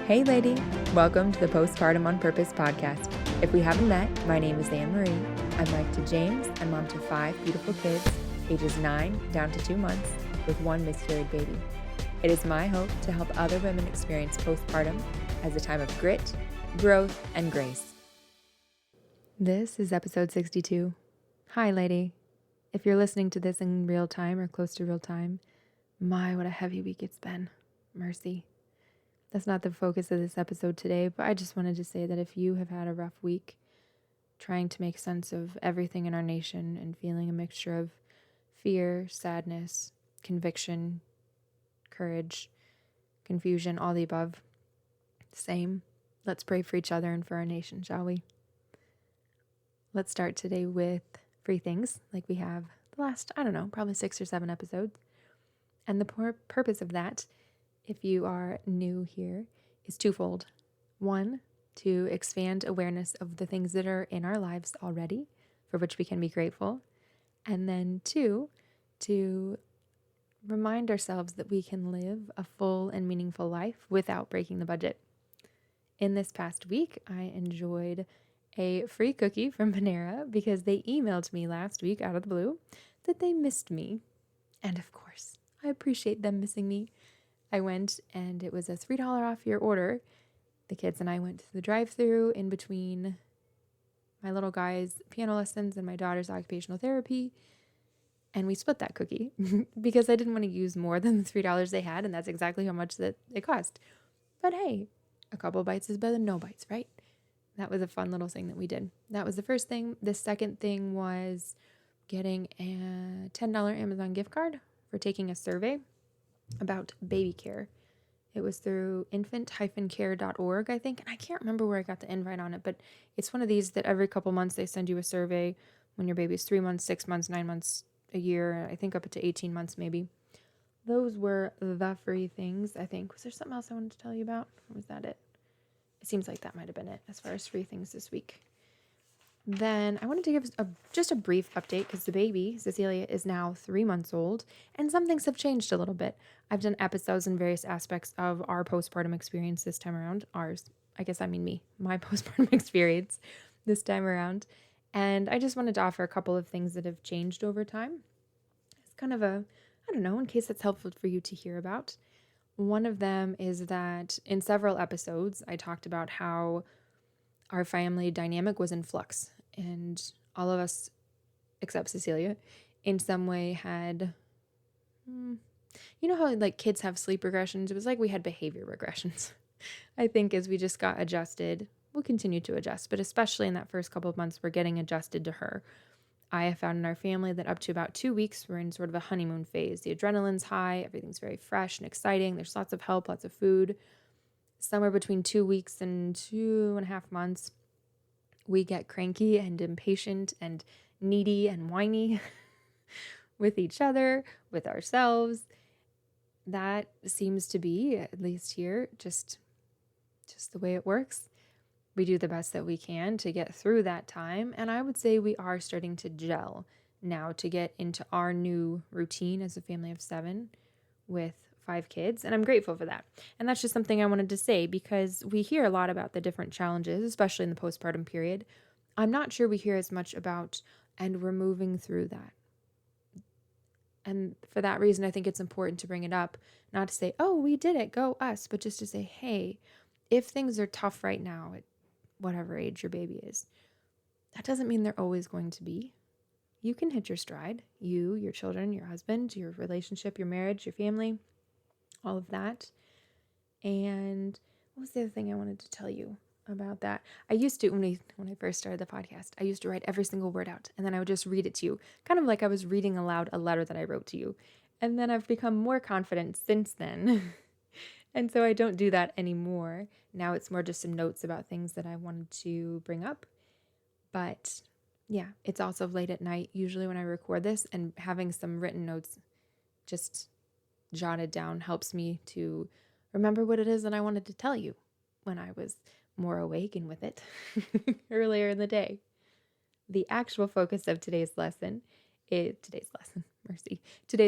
Hey lady, welcome to the Postpartum on Purpose podcast. If we haven't met, my name is Anne Marie. I'm wife to James and mom to 5 beautiful kids, ages 9 down to 2 months, with 1 miscarried baby. It is my hope to help other women experience postpartum as a time of grit, growth, and grace. This is episode 62. Hi lady. If you're listening to this in real time or close to real time, my, what a heavy week it's been. Mercy. That's not the focus of this episode today, but I just wanted to say that if you have had a rough week trying to make sense of everything in our nation and feeling a mixture of fear, sadness, conviction, courage, confusion, all the above, same, let's pray for each other and for our nation, shall we? Let's start today with free things like we have the last, probably 6 or 7 episodes. And the purpose of that, if you are new here, is twofold. 1, to expand awareness of the things that are in our lives already, for which we can be grateful. And then 2, to remind ourselves that we can live a full and meaningful life without breaking the budget. In this past week, I enjoyed a free cookie from Panera because they emailed me last week out of the blue that they missed me. And of course, I appreciate them missing me. I went and it was a $3 off your order. The kids and I went to the drive-thru in between my little guy's piano lessons and my daughter's occupational therapy. And we split that cookie because I didn't want to use more than the $3 they had. And that's exactly how much that it cost. But hey, a couple bites is better than no bites, right? That was a fun little thing that we did. That was the first thing. The second thing was getting a $10 Amazon gift card for taking a survey about baby care. It was through infant-care.org, I think, and I can't remember where I got the invite on it, but it's one of these that every couple months they send you a survey when your baby's 3 months, 6 months, 9 months, a year, I think up to 18 months maybe. Those were the free things, I think. Was there something else I wanted to tell you about? Or was that it? It seems like that might have been it as far as free things this week. Then I wanted to give just a brief update because the baby, Cecilia, is now 3 months old and some things have changed a little bit. I've done episodes in various aspects of our postpartum experience this time around. My postpartum experience this time around. And I just wanted to offer a couple of things that have changed over time. It's kind of in case that's helpful for you to hear about. One of them is that in several episodes, I talked about how our family dynamic was in flux. And all of us, except Cecilia, in some way had, you know how like kids have sleep regressions? It was like we had behavior regressions. I think as we just got adjusted, we'll continue to adjust, but especially in that first couple of months, we're getting adjusted to her. I have found in our family that up to about 2 weeks, we're in sort of a honeymoon phase. The adrenaline's high, everything's very fresh and exciting. There's lots of help, lots of food. Somewhere between 2 weeks and 2.5 months, we get cranky and impatient and needy and whiny with each other, with ourselves. That seems to be, at least here, just the way it works. We do the best that we can to get through that time. And I would say we are starting to gel now to get into our new routine as a family of 7 with 5 kids, and I'm grateful for that. And that's just something I wanted to say because we hear a lot about the different challenges, especially in the postpartum period. I'm not sure we hear as much about, and we're moving through that. And for that reason, I think it's important to bring it up, not to say, oh, we did it, go us, but just to say, hey, if things are tough right now at whatever age your baby is, that doesn't mean they're always going to be. You can hit your stride, you, your children, your husband, your relationship, your marriage, your family, all of that. And what was the other thing I wanted to tell you about that? I used to, when I first started the podcast, I used to write every single word out and then I would just read it to you, kind of like I was reading aloud a letter that I wrote to you. And then I've become more confident since then. And so I don't do that anymore. Now it's more just some notes about things that I wanted to bring up. But yeah, it's also late at night, usually when I record this, and having some written notes just jotted down helps me to remember what it is that I wanted to tell you when I was more awake and with it earlier in the day. The actual focus of today's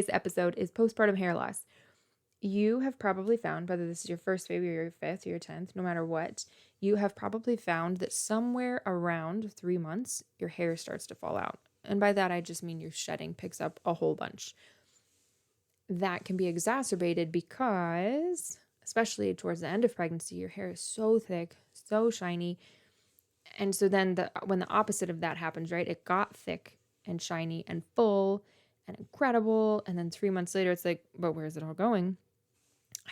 episode is postpartum hair loss. You have probably found, whether this is your first baby or your fifth or your 10th, no matter what, you have probably found that somewhere around 3 months, your hair starts to fall out. And by that, I just mean your shedding picks up a whole bunch. That can be exacerbated because, especially towards the end of pregnancy, your hair is so thick, so shiny. And so then when the opposite of that happens, right, it got thick and shiny and full and incredible. And then 3 months later, it's like, but where's it all going?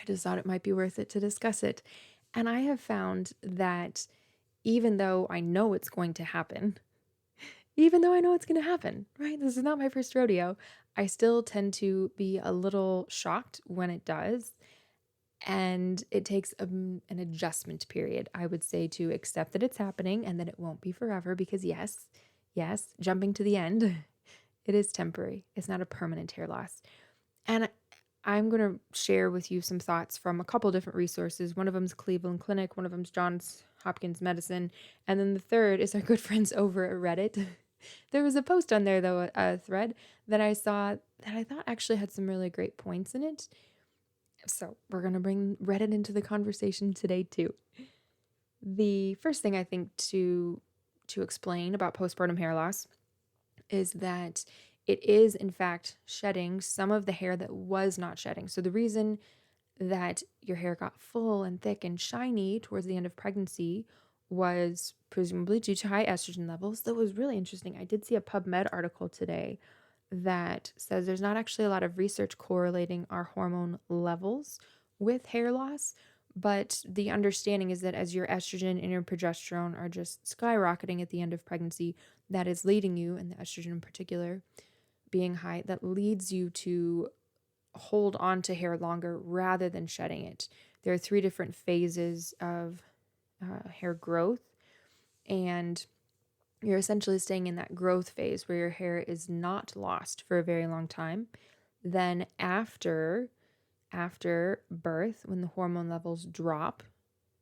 I just thought it might be worth it to discuss it. And I have found that even though I know it's going to happen, right? This is not my first rodeo. I still tend to be a little shocked when it does. And it takes an adjustment period, I would say, to accept that it's happening and that it won't be forever because yes, jumping to the end, it is temporary. It's not a permanent hair loss. And I'm going to share with you some thoughts from a couple different resources. One of them is Cleveland Clinic, one of them is Johns Hopkins Medicine, and then the third is our good friends over at Reddit. There was a post on there, though, a thread that I saw that I thought actually had some really great points in it. So we're going to bring Reddit into the conversation today, too. The first thing I think to explain about postpartum hair loss is that it is, in fact, shedding some of the hair that was not shedding. So the reason that your hair got full and thick and shiny towards the end of pregnancy was presumably due to high estrogen levels. That was really interesting. I did see a PubMed article today that says there's not actually a lot of research correlating our hormone levels with hair loss, but the understanding is that as your estrogen and your progesterone are just skyrocketing at the end of pregnancy, that is leading you, and the estrogen in particular being high, that leads you to hold on to hair longer rather than shedding it. There are 3 different phases of hair growth, and you're essentially staying in that growth phase where your hair is not lost for a very long time. Then after birth, when the hormone levels drop,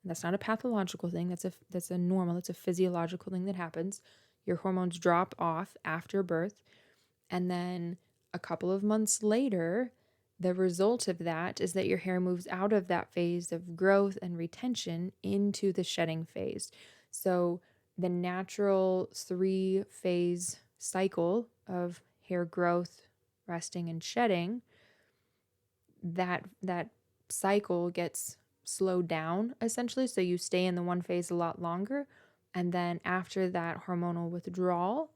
and that's not a pathological thing, that's a normal, that's a physiological thing that happens. Your hormones drop off after birth, and then a couple of months later, the result of that is that your hair moves out of that phase of growth and retention into the shedding phase. So the natural 3-phase cycle of hair growth, resting, and shedding, that cycle gets slowed down essentially. So you stay in the one phase a lot longer. And then after that hormonal withdrawal,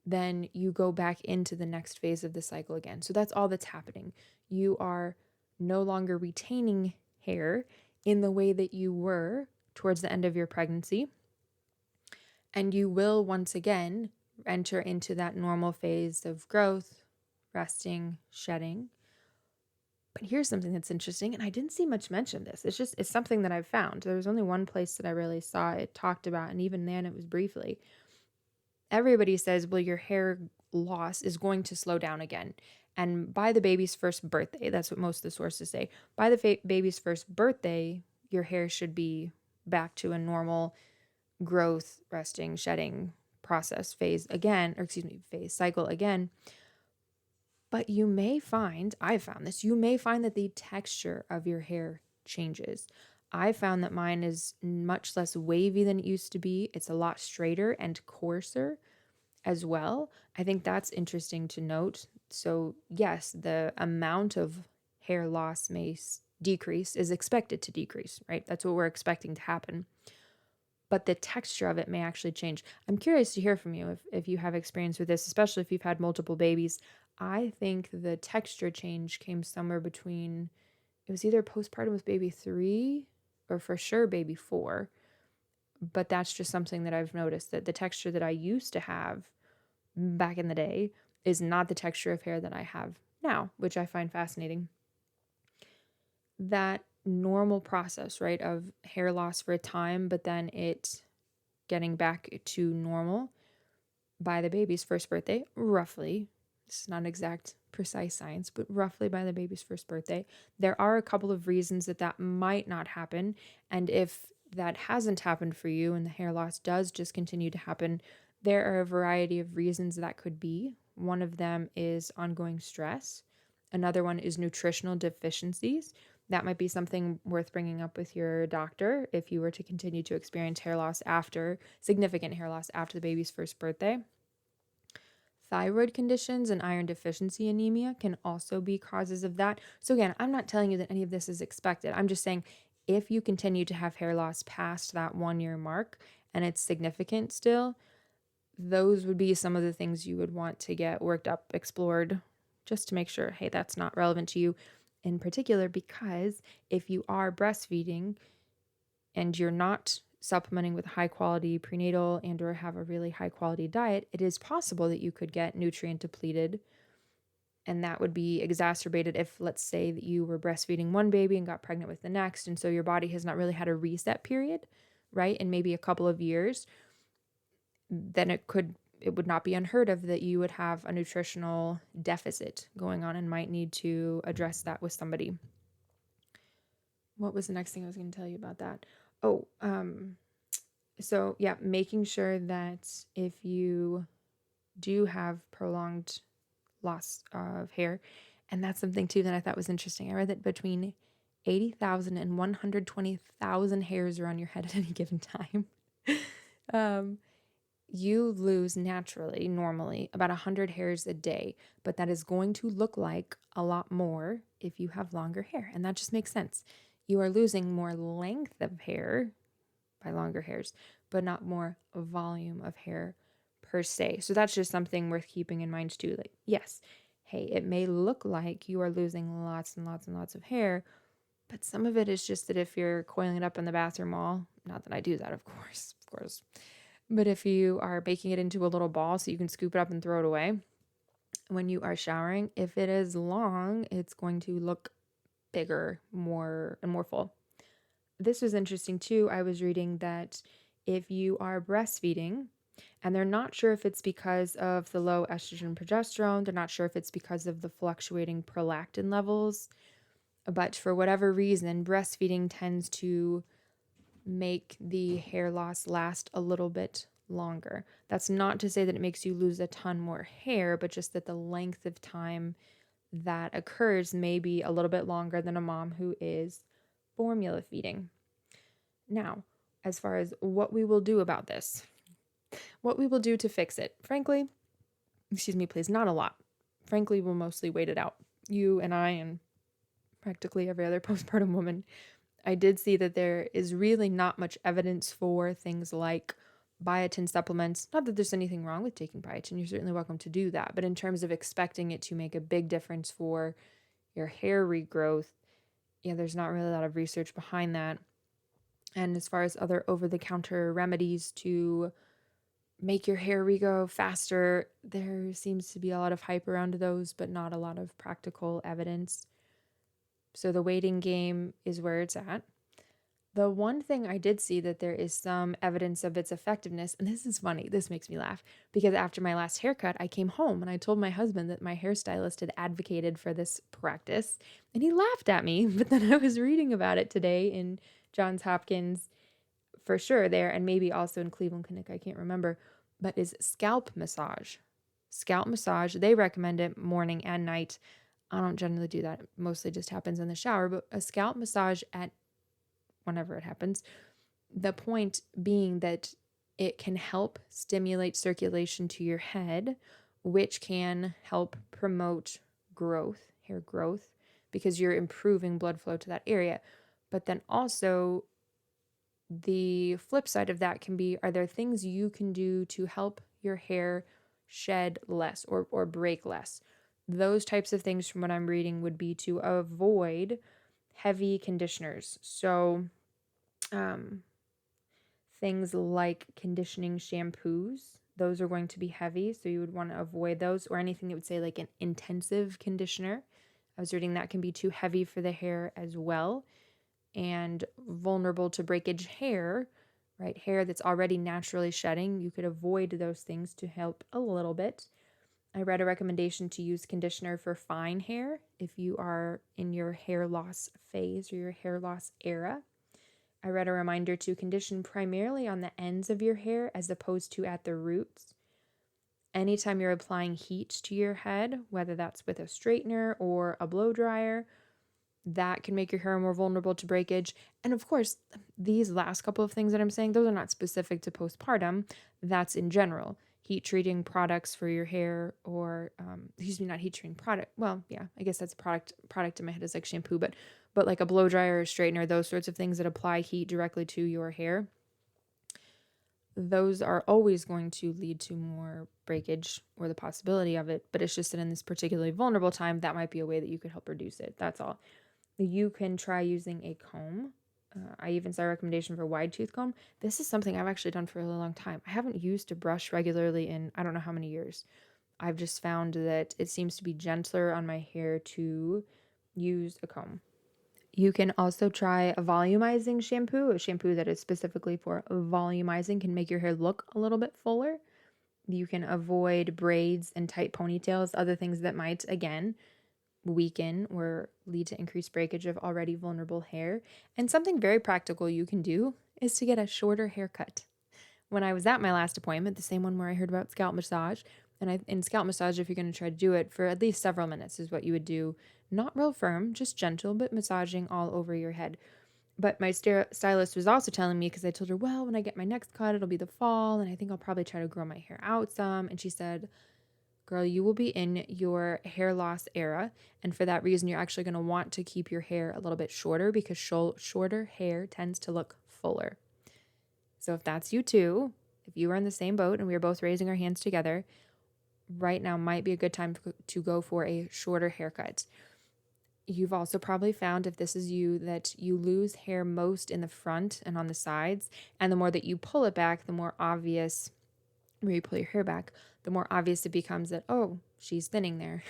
then you go back into the next phase of the cycle again. So that's all that's happening. You are no longer retaining hair in the way that you were towards the end of your pregnancy. And you will once again enter into that normal phase of growth, resting, shedding. But here's something that's interesting, and I didn't see much mention of this. It's something that I've found. There was only one place that I really saw it talked about, and even then it was briefly. Everybody says, well, your hair loss is going to slow down again. And by the baby's first birthday, that's what most of the sources say, by the baby's first birthday, your hair should be back to a normal growth, resting, shedding process phase again, phase cycle again. But you may find, I've found this, you may find that the texture of your hair changes. I found that mine is much less wavy than it used to be. It's a lot straighter and coarser as well. I think that's interesting to note. So yes, the amount of hair loss may decrease, is expected to decrease, right? That's what we're expecting to happen. But the texture of it may actually change. I'm curious to hear from you if you have experience with this, especially if you've had multiple babies. I think the texture change came somewhere between, it was either postpartum with baby 3 or for sure baby 4. But that's just something that I've noticed, that the texture that I used to have back in the day is not the texture of hair that I have now, which I find fascinating. That normal process, right, of hair loss for a time, but then it getting back to normal by the baby's first birthday, roughly. This is not exact precise science, but roughly by the baby's first birthday. There are a couple of reasons that might not happen. And if that hasn't happened for you and the hair loss does just continue to happen, there are a variety of reasons that could be. One of them is ongoing stress. Another one is nutritional deficiencies. That might be something worth bringing up with your doctor if you were to continue to experience significant hair loss after the baby's first birthday. Thyroid conditions and iron deficiency anemia can also be causes of that. So again, I'm not telling you that any of this is expected. I'm just saying if you continue to have hair loss past that 1 year mark and it's significant still, those would be some of the things you would want to get worked up, explored, just to make sure, hey, that's not relevant to you in particular, because if you are breastfeeding and you're not supplementing with high quality prenatal and or have a really high quality diet, it is possible that you could get nutrient depleted. And that would be exacerbated if, let's say, that you were breastfeeding one baby and got pregnant with the next. And so your body has not really had a reset period, right? In maybe a couple of years, then it would not be unheard of that you would have a nutritional deficit going on and might need to address that with somebody. What was the next thing I was going to tell you about that? So yeah, making sure that if you do have prolonged loss of hair, and that's something too that I thought was interesting. I read that between 80,000 and 120,000 hairs are on your head at any given time. You lose normally, about 100 hairs a day, but that is going to look like a lot more if you have longer hair. And that just makes sense. You are losing more length of hair by longer hairs, but not more volume of hair per se. So that's just something worth keeping in mind too. Like, yes, hey, it may look like you are losing lots and lots and lots of hair, but some of it is just that if you're coiling it up in the bathroom wall, not that I do that, of course, but if you are baking it into a little ball so you can scoop it up and throw it away when you are showering, if it is long, it's going to look bigger, more full. This was interesting too. I was reading that if you are breastfeeding and they're not sure if it's because of the low estrogen progesterone, they're not sure if it's because of the fluctuating prolactin levels, but for whatever reason, breastfeeding tends to make the hair loss last a little bit longer. That's not to say that it makes you lose a ton more hair, but just that the length of time that occurs may be a little bit longer than a mom who is formula feeding. Now, as far as what we will do about this, what we will do to fix it, frankly, please, not a lot. Frankly, we'll mostly wait it out. You and I and practically every other postpartum woman. I did see that there is really not much evidence for things like biotin supplements. Not that there's anything wrong with taking biotin. You're certainly welcome to do that. But in terms of expecting it to make a big difference for your hair regrowth, yeah, there's not really a lot of research behind that. And as far as other over-the-counter remedies to make your hair regrow faster, there seems to be a lot of hype around those, but not a lot of practical evidence. So the waiting game is where it's at. The one thing I did see that there is some evidence of its effectiveness, and this is funny, this makes me laugh, because after my last haircut, I came home and I told my husband that my hairstylist had advocated for this practice, and he laughed at me, but then I was reading about it today in Johns Hopkins, for sure there, and maybe also in Cleveland Clinic, I can't remember, but is scalp massage. Scalp massage, they recommend it morning and night. I don't generally do that. It mostly just happens in the shower, but a scalp massage at whenever it happens. The point being that it can help stimulate circulation to your head, which can help promote growth, hair growth, because you're improving blood flow to that area. But then also the flip side of that can be, are there things you can do to help your hair shed less or break less? Those types of things from what I'm reading would be to avoid heavy conditioners. So things like conditioning shampoos, those are going to be heavy. So you would want to avoid those, or anything that would say like an intensive conditioner. I was reading that can be too heavy for the hair as well and vulnerable to breakage hair, right? Hair that's already naturally shedding. You could avoid those things to help a little bit. I read a recommendation to use conditioner for fine hair if you are in your hair loss phase or your hair loss era. I read a reminder to condition primarily on the ends of your hair as opposed to at the roots. Anytime you're applying heat to your head, whether that's with a straightener or a blow dryer, that can make your hair more vulnerable to breakage. And of course, these last couple of things that I'm saying, those are not specific to postpartum. That's in general. Heat treating products for your hair, or not heat treating product. Well, yeah, I guess that's a product in my head is like shampoo, but like a blow dryer or straightener, those sorts of things that apply heat directly to your hair, those are always going to lead to more breakage or the possibility of it. But it's just that in this particularly vulnerable time, that might be a way that you could help reduce it. That's all. You can try using a comb. I even saw a recommendation for a wide tooth comb. This is something I've actually done for a really long time. I haven't used a brush regularly in I don't know how many years. I've just found that it seems to be gentler on my hair to use a comb. You can also try a volumizing shampoo. A shampoo that is specifically for volumizing can make your hair look a little bit fuller. You can avoid braids and tight ponytails, other things that might, again, weaken or lead to increased breakage of already vulnerable hair. And something very practical you can do is to get a shorter haircut. When I was at my last appointment, the same one where I heard about scalp massage, and in scalp massage, if you're going to try to do it for at least several minutes, is what you would do. Not real firm, just gentle, but massaging all over your head. But my stylist was also telling me, because I told her, well, when I get my next cut, it'll be the fall, and I think I'll probably try to grow my hair out some. And she said, girl, you will be in your hair loss era. And for that reason, you're actually going to want to keep your hair a little bit shorter because shorter hair tends to look fuller. So if that's you too, if you are in the same boat and we are both raising our hands together, right now might be a good time to go for a shorter haircut. You've also probably found, if this is you, that you lose hair most in the front and on the sides. And the more that you pull it back, the more obvious, where you pull your hair back, the more obvious it becomes that, oh, she's thinning there.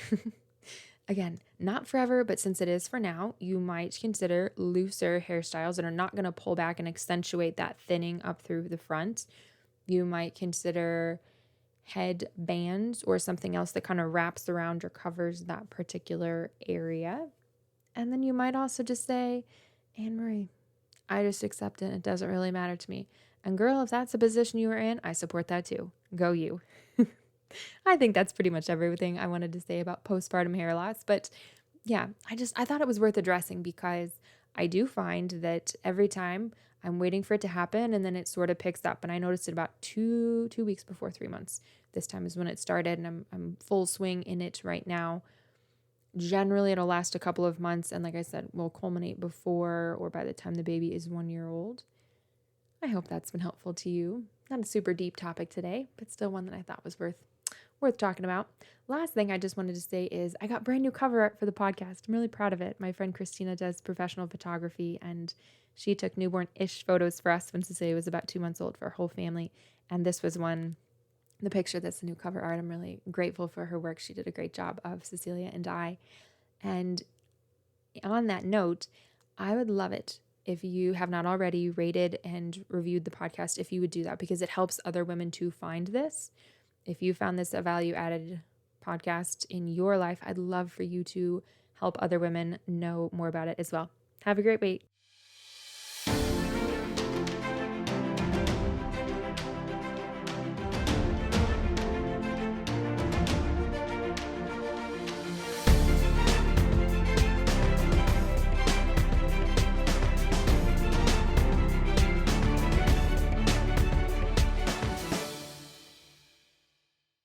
Again, not forever, but since it is for now, you might consider looser hairstyles that are not going to pull back and accentuate that thinning up through the front. You might consider head bands or something else that kind of wraps around or covers that particular area. And then you might also just say, Anne Marie, I just accept it. It doesn't really matter to me. And girl, if that's the position you are in, I support that too. Go you. I think that's pretty much everything I wanted to say about postpartum hair loss. But yeah, I thought it was worth addressing because I do find that every time I'm waiting for it to happen and then it sort of picks up. And I noticed it about two weeks before 3 months. This time is when it started, and I'm full swing in it right now. Generally, it'll last a couple of months, and like I said, will culminate before or by the time the baby is 1 year old. I hope that's been helpful to you. Not a super deep topic today, but still one that I thought was worth talking about. Last thing I just wanted to say is I got brand new cover art for the podcast. I'm really proud of it. My friend Christina does professional photography, and she took newborn-ish photos for us when Cecilia was about 2 months old for our whole family. And this was the picture that's the new cover art. I'm really grateful for her work. She did a great job of Cecilia and I. And on that note, I would love it if you have not already rated and reviewed the podcast, if you would do that, because it helps other women to find this. If you found this a value-added podcast in your life, I'd love for you to help other women know more about it as well. Have a great week.